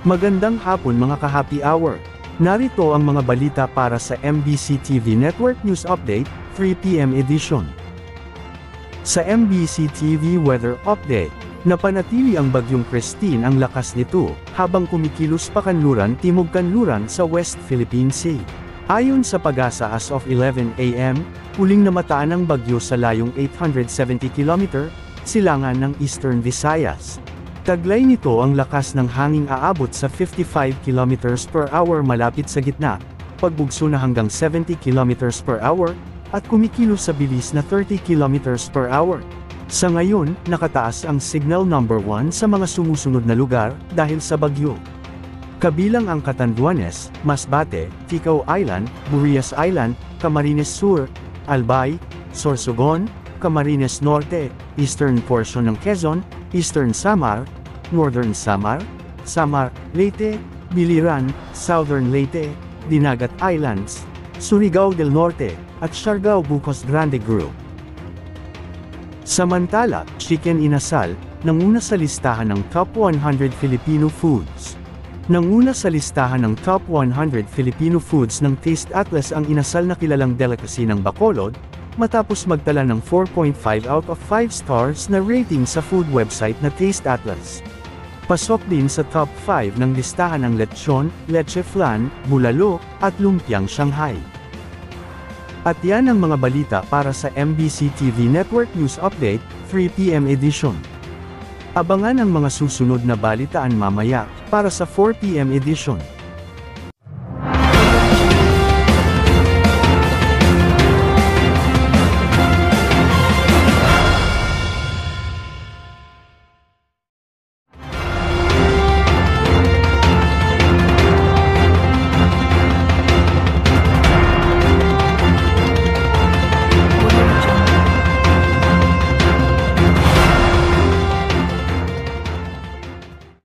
Magandang hapon mga ka-happy hour. Narito ang mga balita para sa MBC TV Network News Update, 3 PM edition. Sa MBC TV Weather Update, napanatili ang bagyong Christine ang lakas nito, habang kumikilos pa kanluran-timog-kanluran sa West Philippine Sea. Ayon sa Pag-asa as of 11 AM, huling namataan ang bagyo sa layong 870 km, silangan ng Eastern Visayas. Taglay nito ang lakas ng hanging aabot sa 55 km per hour malapit sa gitna, pagbugso na hanggang 70 km per hour, at kumikilos sa bilis na 30 km per hour. Sa ngayon, nakataas ang Signal Number 1 sa mga sumusunod na lugar, dahil sa bagyo. Kabilang ang Catanduanes, Masbate, Ticao Island, Burias Island, Camarines Sur, Albay, Sorsogon, Camarines Norte, eastern portion ng Quezon, Eastern Samar, Northern Samar, Samar, Leyte, Biliran, Southern Leyte, Dinagat Islands, Surigao del Norte, at Siargao Bucos Grande Group. Samantala, chicken inasal, nanguna sa listahan ng Top 100 Filipino Foods. Nanguna sa listahan ng Top 100 Filipino Foods ng Taste Atlas ang inasal na kilalang delicacy ng Bacolod, matapos magtala ng 4.5 out of 5 stars na rating sa food website na Taste Atlas. Pasok din sa top 5 ng listahan ng lechon, leche flan, bulalo, at lumpiang Shanghai. At yan ang mga balita para sa MBC TV Network News Update, 3 PM edition. Abangan ang mga susunod na balitaan mamaya, para sa 4 PM edition.